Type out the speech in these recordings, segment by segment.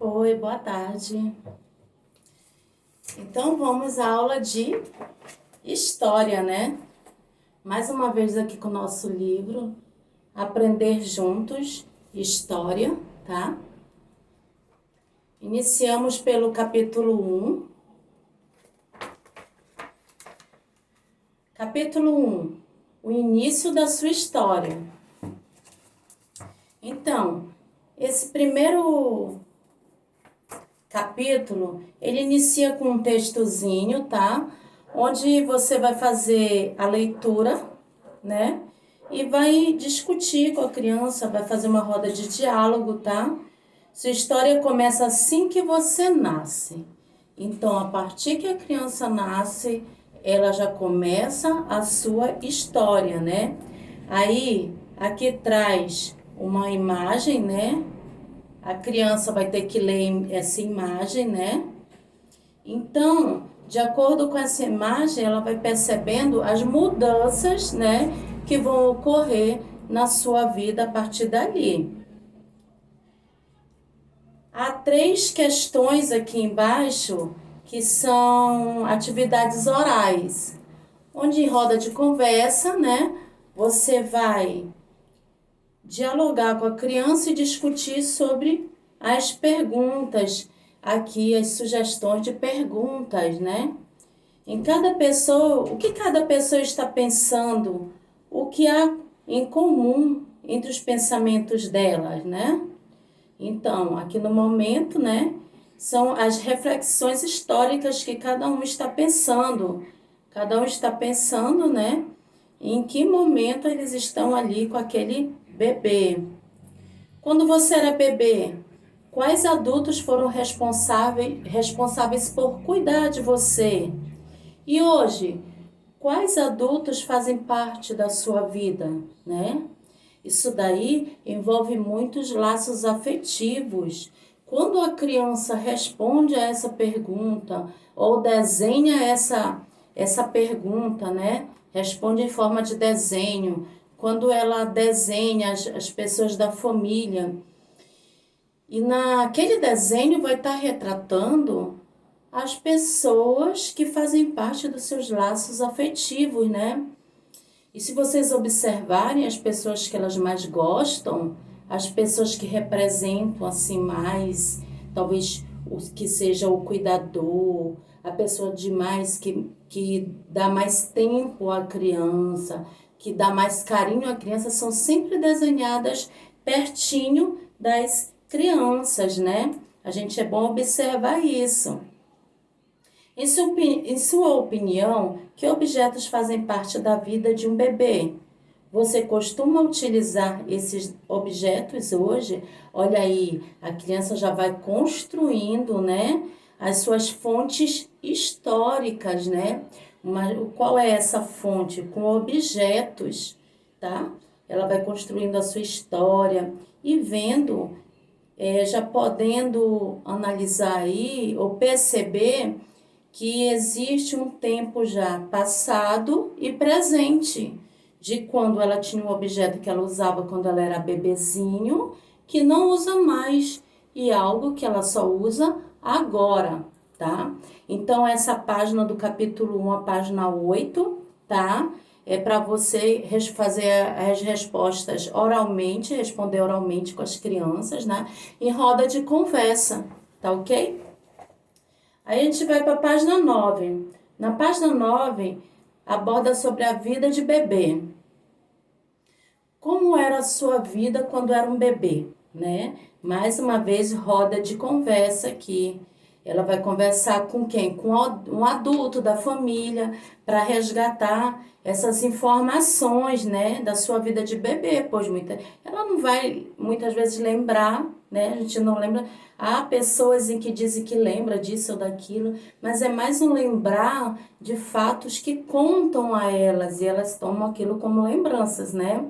Oi, boa tarde. Então vamos à aula de história, né? Mais uma vez aqui com o nosso livro Aprender Juntos, História, tá? Iniciamos pelo capítulo 1. Capítulo 1. O início da sua história. Então, esse primeiro capítulo, ele inicia com um textozinho, tá? Onde você vai fazer a leitura, né? E vai discutir com a criança, vai fazer uma roda de diálogo, tá? Sua história começa assim que você nasce. Então, a partir que a criança nasce, ela já começa a sua história, né? Aí, aqui traz uma imagem, né? A criança vai ter que ler essa imagem, né? Então, de acordo com essa imagem, ela vai percebendo as mudanças, né, que vão ocorrer na sua vida a partir dali. Há 3 questões aqui embaixo que são atividades orais, onde em roda de conversa, né, você vai dialogar com a criança e discutir sobre as perguntas, aqui as sugestões de perguntas, né? Em cada pessoa, o que cada pessoa está pensando, o que há em comum entre os pensamentos delas, né? Então, aqui no momento, né, são as reflexões históricas que cada um está pensando. Cada um está pensando, né, em que momento eles estão ali com aquele bebê. Quando você era bebê, quais adultos foram responsáveis por cuidar de você? E hoje, quais adultos fazem parte da sua vida, né? Isso daí envolve muitos laços afetivos. Quando a criança responde a essa pergunta ou desenha essa pergunta, né? Responde em forma de desenho. Quando ela desenha as pessoas da família. E naquele desenho vai estar retratando as pessoas que fazem parte dos seus laços afetivos, né? E se vocês observarem as pessoas que elas mais gostam, as pessoas que representam assim mais, talvez o que seja o cuidador, a pessoa demais que dá mais tempo à criança, que dá mais carinho à criança, são sempre desenhadas pertinho das crianças, né? A gente é bom observar isso. Em sua opinião, que objetos fazem parte da vida de um bebê? Você costuma utilizar esses objetos hoje? Olha aí, a criança já vai construindo, né, as suas fontes históricas, né? Qual é essa fonte? Com objetos, tá? Ela vai construindo a sua história e vendo, já podendo analisar aí ou perceber que existe um tempo já passado e presente de quando ela tinha um objeto que ela usava quando ela era bebezinho, que não usa mais, e algo que ela só usa agora, tá? Então, essa página do capítulo 1, a página 8, tá? É para você fazer as respostas oralmente, responder oralmente com as crianças, né? Em roda de conversa, tá ok? Aí a gente vai para a página 9. Na página 9, aborda sobre a vida de bebê. Como era a sua vida quando era um bebê, né? Mais uma vez, roda de conversa aqui. Ela vai conversar com quem? Com um adulto da família, para resgatar essas informações, né, da sua vida de bebê, pois ela não vai muitas vezes lembrar, né? A gente não lembra. Há pessoas em que dizem que lembra disso ou daquilo, mas é mais um lembrar de fatos que contam a elas e elas tomam aquilo como lembranças, né?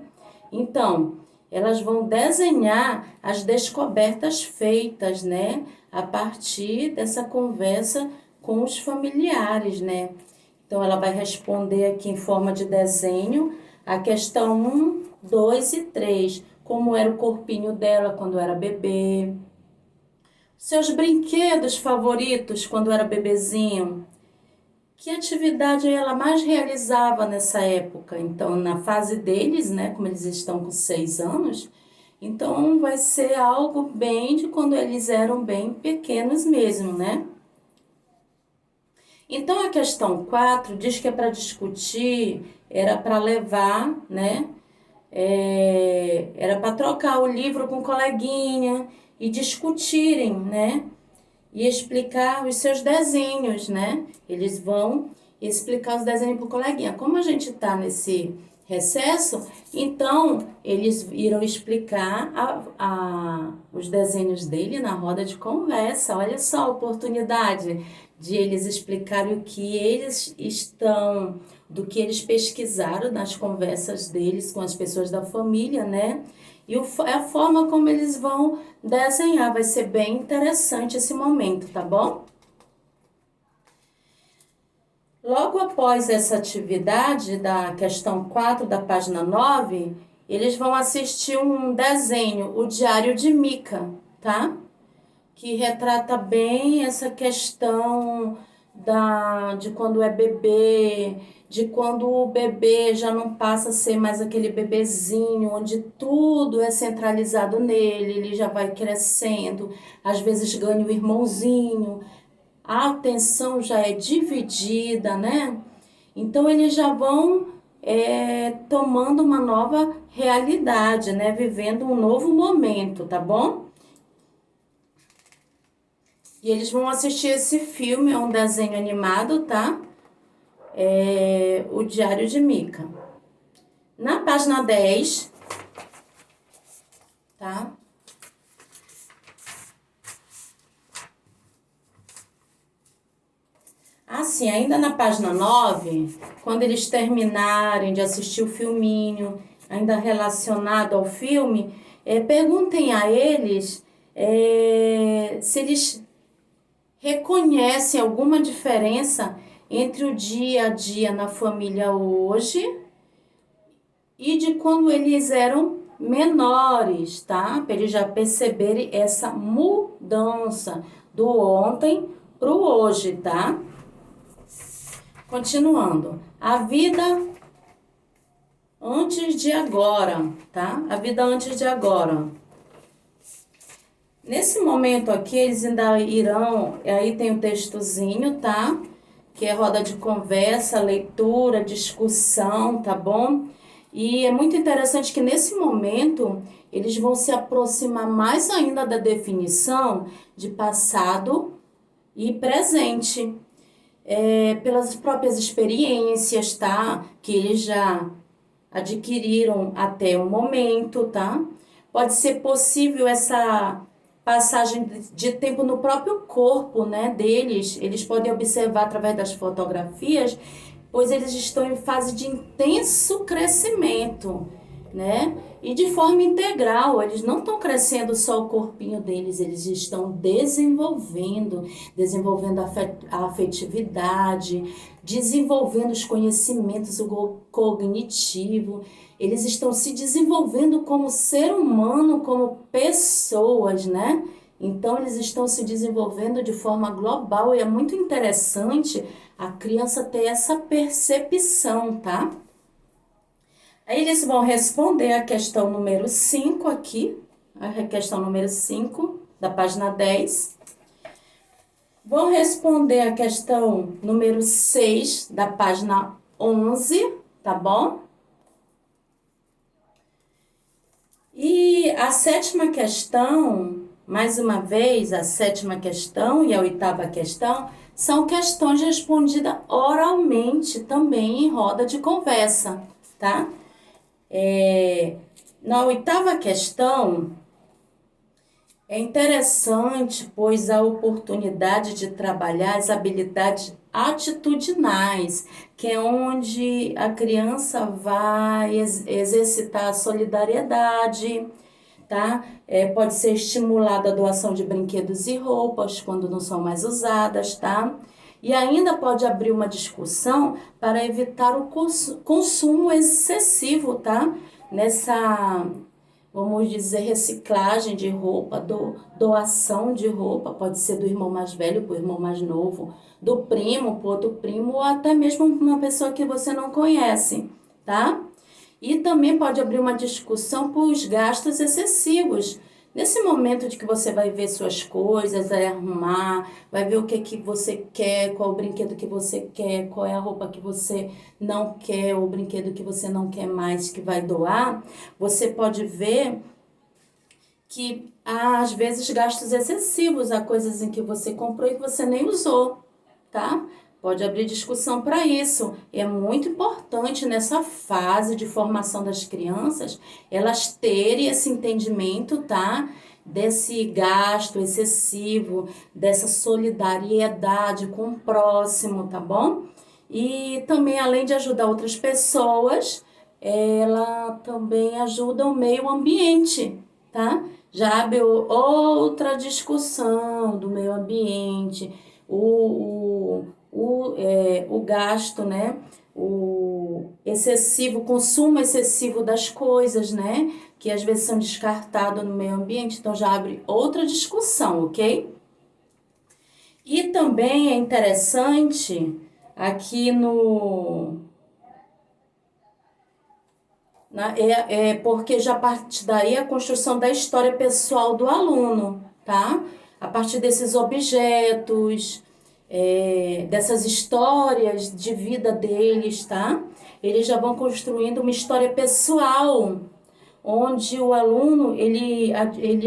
Então, elas vão desenhar as descobertas feitas, né, a partir dessa conversa com os familiares, né? Então, ela vai responder aqui em forma de desenho a questão 1, 2 e 3. Como era o corpinho dela quando era bebê, Seus brinquedos favoritos quando era bebezinho. Que atividade ela mais realizava nessa época? Então, na fase deles, né, como eles estão com 6 anos, então vai ser algo bem de quando eles eram bem pequenos mesmo, né? Então, a questão 4 diz que é para discutir, era para levar, né? Era para trocar o livro com o coleguinha e discutirem, né? E explicar os seus desenhos, né? Eles vão explicar os desenhos para o coleguinha. Como a gente está nesse recesso, então eles irão explicar os desenhos dele na roda de conversa. Olha só a oportunidade de eles explicarem o que eles estão, do que eles pesquisaram nas conversas deles com as pessoas da família, né? E a forma como eles vão desenhar. Vai ser bem interessante esse momento, tá bom? Logo após essa atividade da questão 4 da página 9, eles vão assistir um desenho, o Diário de Mica, tá? Que retrata bem essa questão de quando é bebê, de quando o bebê já não passa a ser mais aquele bebezinho, onde tudo é centralizado nele, ele já vai crescendo, às vezes ganha o irmãozinho, a atenção já é dividida, né? Então eles já vão tomando uma nova realidade, né? Vivendo um novo momento, tá bom? E eles vão assistir esse filme, é um desenho animado, tá? O Diário de Mica. Na página 10, tá? Assim, ainda na página 9, quando eles terminarem de assistir o filminho, ainda relacionado ao filme, perguntem a eles se eles reconhecem alguma diferença entre o dia a dia na família hoje e de quando eles eram menores, tá? Para eles já perceberem essa mudança do ontem para o hoje, tá? Continuando. A vida antes de agora, tá? A vida antes de agora. Nesse momento aqui, eles ainda irão, aí tem o textozinho, tá? Que é roda de conversa, leitura, discussão, tá bom? E é muito interessante que nesse momento eles vão se aproximar mais ainda da definição de passado e presente, pelas próprias experiências, tá? Que eles já adquiriram até o momento, tá? Pode ser possível essa passagem de tempo no próprio corpo, né, deles. Eles podem observar através das fotografias, pois eles estão em fase de intenso crescimento, né? E de forma integral, eles não estão crescendo só o corpinho deles, eles estão desenvolvendo a afetividade, desenvolvendo os conhecimentos, o cognitivo. Eles estão se desenvolvendo como ser humano, como pessoas, né? Então, eles estão se desenvolvendo de forma global e é muito interessante a criança ter essa percepção, tá? Aí eles vão responder a questão número 5 aqui, a questão número 5 da página 10. Vão responder a questão número 6 da página 11, tá bom? E a sétima questão, mais uma vez, a sétima questão e a oitava questão são questões respondidas oralmente também em roda de conversa, tá? Na oitava questão, é interessante, pois a oportunidade de trabalhar as habilidades atitudinais, que é onde a criança vai exercitar a solidariedade, tá? Pode ser estimulada a doação de brinquedos e roupas quando não são mais usadas, tá? E ainda pode abrir uma discussão para evitar o consumo excessivo, tá? vamos dizer, reciclagem de roupa, doação de roupa, pode ser do irmão mais velho para o irmão mais novo, do primo para outro primo, ou até mesmo uma pessoa que você não conhece, tá? E também pode abrir uma discussão por os gastos excessivos. Nesse momento de que você vai ver suas coisas, vai arrumar, vai ver o que você quer, qual o brinquedo que você quer, qual é a roupa que você não quer, ou o brinquedo que você não quer mais, que vai doar, você pode ver que há, às vezes, gastos excessivos, há coisas em que você comprou e que você nem usou, tá? Pode abrir discussão para isso. É muito importante nessa fase de formação das crianças, elas terem esse entendimento, tá? Desse gasto excessivo, dessa solidariedade com o próximo, tá bom? E também, além de ajudar outras pessoas, ela também ajuda o meio ambiente, tá? Já abre outra discussão do meio ambiente, o gasto, né? O excessivo, consumo excessivo das coisas, né? Que às vezes são descartadas no meio ambiente, então já abre outra discussão, ok? E também é interessante aqui porque já parte daí a construção da história pessoal do aluno, tá? A partir desses objetos, dessas histórias de vida deles, tá? Eles já vão construindo uma história pessoal, onde o aluno ele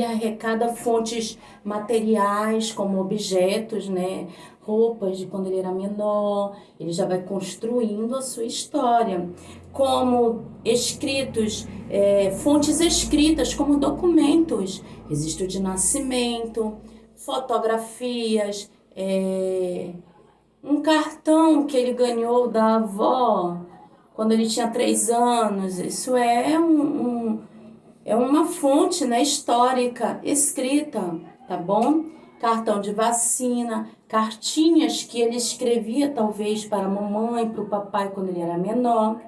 arrecada fontes materiais como objetos, né? Roupas de quando ele era menor, ele já vai construindo a sua história, como escritos, fontes escritas como documentos, registro de nascimento, fotografias, um cartão que ele ganhou da avó quando ele tinha 3 anos. Isso é uma fonte, né, histórica escrita, tá bom? Cartão de vacina, cartinhas que ele escrevia talvez para a mamãe, para o papai quando ele era menor,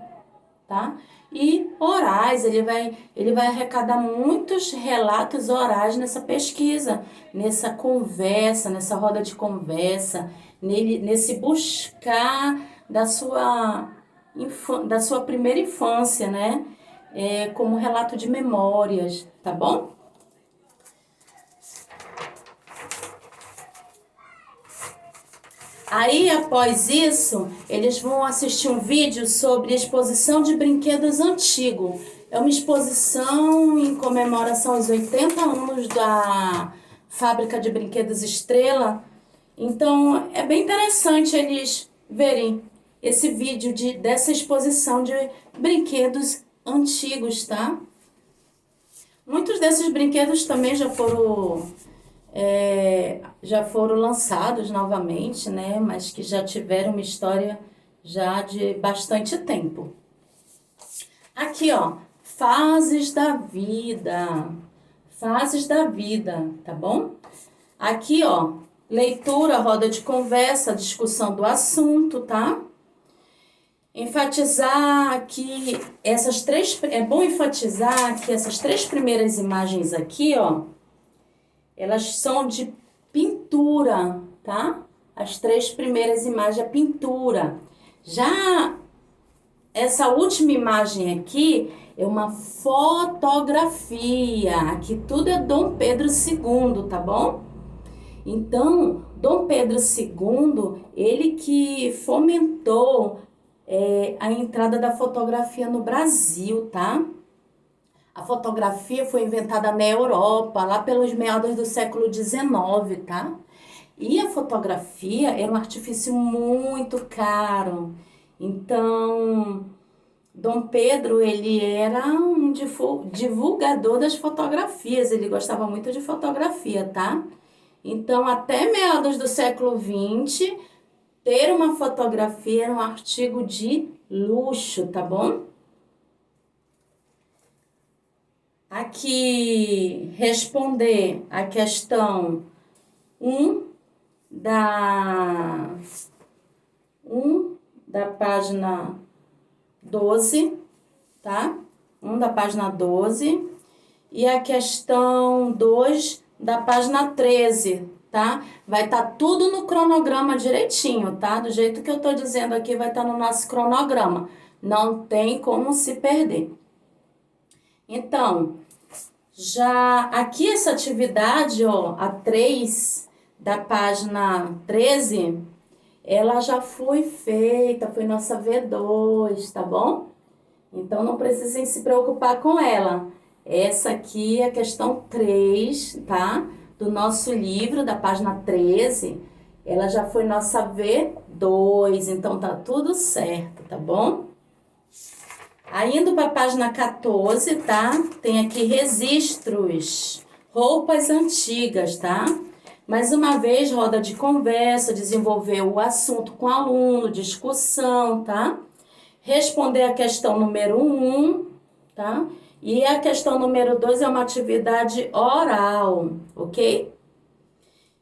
tá? E orais, ele vai arrecadar muitos relatos orais nessa pesquisa, nessa conversa, nessa roda de conversa, nesse buscar da sua primeira infância, né? Como relato de memórias, tá bom? Aí, após isso, eles vão assistir um vídeo sobre exposição de brinquedos antigos. É uma exposição em comemoração aos 80 anos da fábrica de brinquedos Estrela. Então, é bem interessante eles verem esse vídeo dessa exposição de brinquedos antigos, tá? Muitos desses brinquedos também já foram lançados novamente, né? Mas que já tiveram uma história já de bastante tempo. Aqui, ó, fases da vida. Fases da vida, tá bom? Aqui, ó, leitura, roda de conversa, discussão do assunto, tá? Enfatizar que é bom enfatizar que essas 3 primeiras imagens aqui, ó, elas são de pintura, tá? As 3 primeiras imagens é pintura. Já essa última imagem aqui é uma fotografia. Aqui tudo é Dom Pedro II, tá bom? Então, Dom Pedro II, ele que fomentou a entrada da fotografia no Brasil, tá? A fotografia foi inventada na Europa, lá pelos meados do século XIX, tá? E a fotografia era um artifício muito caro. Então, Dom Pedro, ele era um divulgador das fotografias, ele gostava muito de fotografia, tá? Então, até meados do século XX, ter uma fotografia era um artigo de luxo, tá bom? Aqui, responder a questão 1 da, 1 da página 12, tá? 1 da página 12. e a questão 2 da página 13, tá? Vai estar tudo no cronograma direitinho, tá? Do jeito que eu tô dizendo aqui, vai estar no nosso cronograma. Não tem como se perder. Então, já aqui essa atividade, ó, a 3 da página 13, ela já foi feita, foi nossa V2, tá bom? Então, não precisem se preocupar com ela. Essa aqui é a questão 3, tá? Do nosso livro, da página 13. Ela já foi nossa V2, então tá tudo certo, tá bom? Aí, indo para a página 14, tá? Tem aqui registros, roupas antigas, tá? Mais uma vez, roda de conversa, desenvolver o assunto com o aluno, discussão, tá? Responder a questão número 1, tá? E a questão número 2 é uma atividade oral, ok?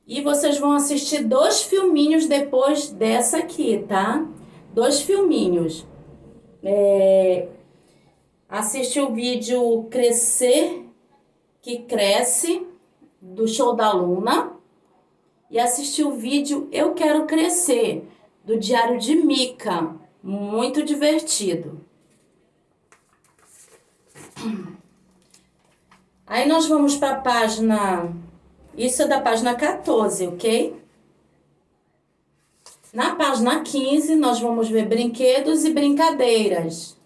E vocês vão assistir 2 filminhos depois dessa aqui, tá? 2 filminhos. Assiste o vídeo Crescer, que Cresce, do Show da Luna. E assiste o vídeo Eu Quero Crescer, do Diário de Mica. Muito divertido. Aí nós vamos para a página... Isso é da página 14, ok? Na página 15, nós vamos ver brinquedos e brincadeiras.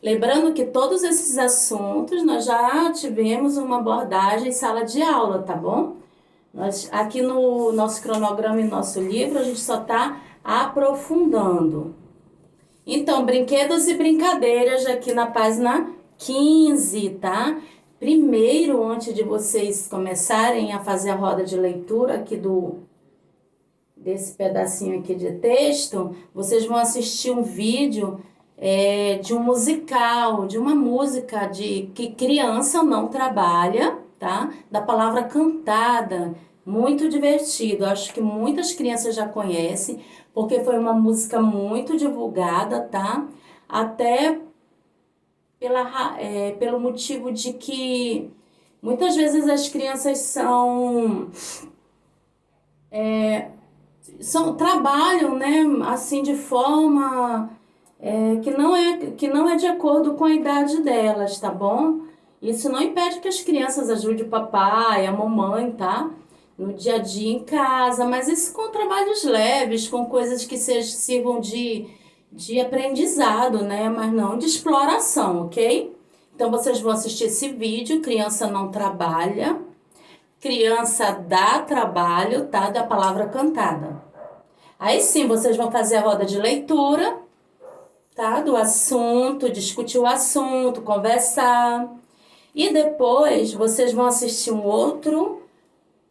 Lembrando que todos esses assuntos nós já tivemos uma abordagem em sala de aula, tá bom? Nós, aqui no nosso cronograma e nosso livro, a gente só está aprofundando. Então, brinquedos e brincadeiras aqui na página 15, tá? Primeiro, antes de vocês começarem a fazer a roda de leitura aqui desse pedacinho aqui de texto, vocês vão assistir um vídeo de um musical, de uma música que criança não trabalha, tá? Da palavra cantada, muito divertido. Acho que muitas crianças já conhecem, porque foi uma música muito divulgada, tá? Até pelo motivo de que muitas vezes as crianças trabalham, né, assim, de forma que não é de acordo com a idade delas, tá bom? Isso não impede que as crianças ajudem o papai, a mamãe, tá? No dia a dia em casa, mas isso com trabalhos leves, com coisas que sirvam de aprendizado, né? Mas não de exploração, ok? Então, vocês vão assistir esse vídeo, Criança Não Trabalha, Criança Dá Trabalho, tá? Da palavra cantada. Aí sim, vocês vão fazer a roda de leitura, tá? Do assunto, discutir o assunto, conversar. E depois vocês vão assistir um outro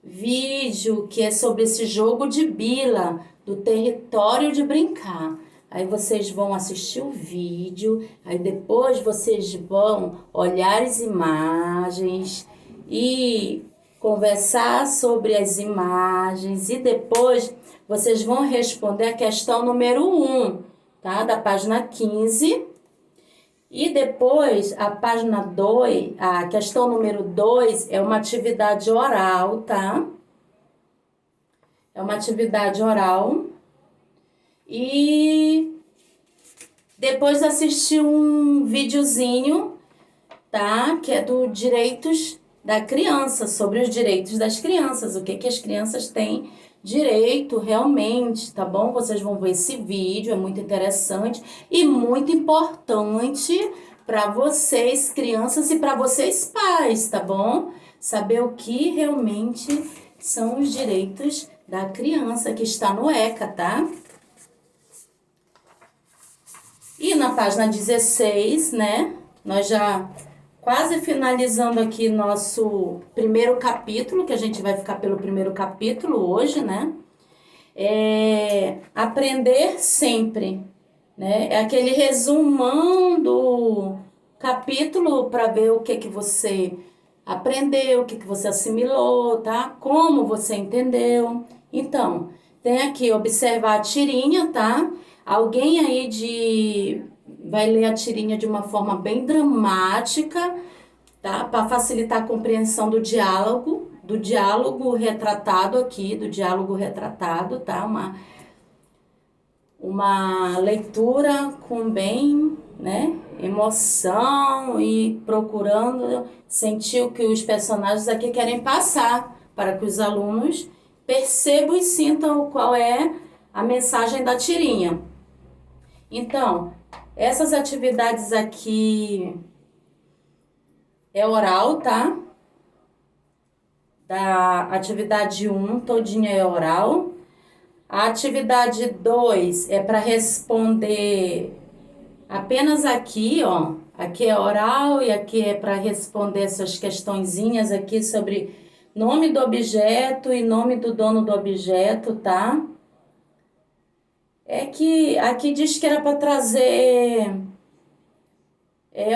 vídeo que é sobre esse jogo de bila, do território de brincar. Aí vocês vão assistir o vídeo, aí depois vocês vão olhar as imagens e conversar sobre as imagens. E depois vocês vão responder a questão número 1, tá? Da página 15. E depois, a página 2, a questão número 2 é uma atividade oral, tá? É uma atividade oral. E depois assistir um videozinho, tá? Que é do direitos da criança, sobre os direitos das crianças, o que as crianças têm direito realmente, tá bom? Vocês vão ver esse vídeo, é muito interessante e muito importante para vocês, crianças, e para vocês, pais, tá bom? Saber o que realmente são os direitos da criança, que está no ECA, tá? E na página 16, né? Nós já quase finalizando aqui nosso primeiro capítulo, que a gente vai ficar pelo primeiro capítulo hoje, né? Aprender sempre, né? É aquele resumão do capítulo para ver o que você aprendeu, o que você assimilou, tá? Como você entendeu. Então, tem aqui observar a tirinha, tá? Alguém aí vai ler a tirinha de uma forma bem dramática, tá? Para facilitar a compreensão do diálogo retratado aqui, do diálogo retratado, tá? Uma leitura com bem, né, emoção e procurando sentir o que os personagens aqui querem passar para que os alunos percebam e sintam qual é a mensagem da tirinha. Então, essas atividades aqui é oral, tá? Da atividade 1 todinha é oral. A atividade 2 é para responder apenas aqui, ó. Aqui é oral e aqui é para responder essas questõezinhas aqui sobre nome do objeto e nome do dono do objeto, tá? É que aqui diz que era para trazer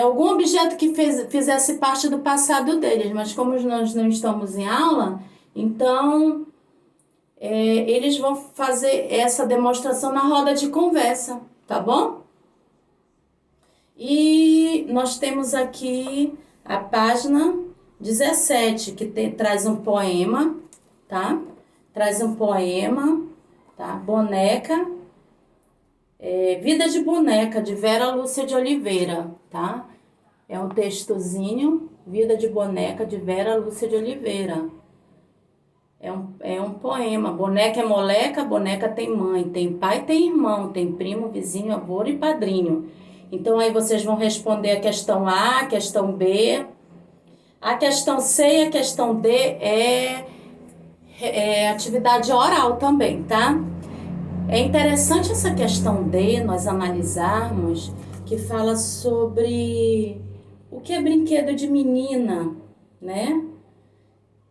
algum objeto que fizesse parte do passado deles, mas como nós não estamos em aula, então eles vão fazer essa demonstração na roda de conversa, tá bom? E nós temos aqui a página 17, que traz um poema, tá? Traz um poema, tá? Boneca, Vida de Boneca, de Vera Lúcia de Oliveira, tá? É um textozinho, Vida de Boneca, de Vera Lúcia de Oliveira. É um poema. Boneca é moleca, boneca tem mãe, tem pai, tem irmão, tem primo, vizinho, avô e padrinho. Então, aí vocês vão responder a questão A, a questão B. A questão C e a questão D é atividade oral também, tá? É interessante essa questão D, nós analisarmos, que fala sobre o que é brinquedo de menina, né?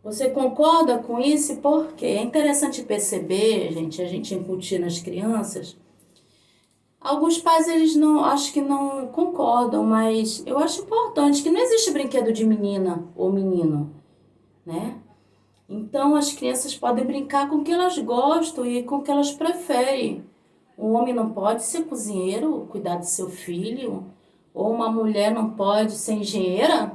Você concorda com isso? Porque é interessante perceber, gente, a gente incutir nas crianças. Alguns pais, eles não, acho que não concordam, mas eu acho importante que não existe brinquedo de menina ou menino, né? Então, as crianças podem brincar com o que elas gostam e com o que elas preferem. Um homem não pode ser cozinheiro, cuidar do seu filho, ou uma mulher não pode ser engenheira,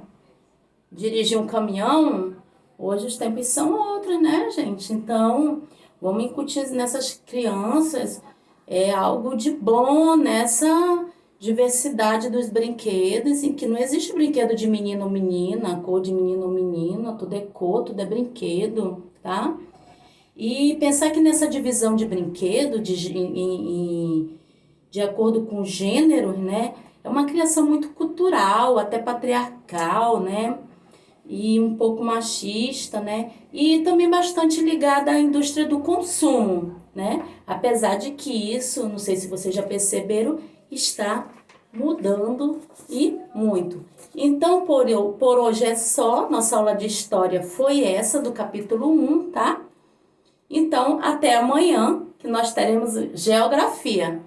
dirigir um caminhão. Hoje os tempos são outros, né, gente? Então, vamos incutir nessas crianças algo de bom nessa diversidade dos brinquedos, em que não existe brinquedo de menino ou menina, cor de menino ou menina, tudo é cor, tudo é brinquedo, tá? E pensar que nessa divisão de brinquedo, de acordo com gêneros, né, é uma criação muito cultural, até patriarcal, né? E um pouco machista, né? E também bastante ligada à indústria do consumo, né? Apesar de que isso, não sei se vocês já perceberam, está mudando e muito. Então, por hoje é só. Nossa aula de história foi essa, do capítulo 1, tá? Então, até amanhã, que nós teremos geografia.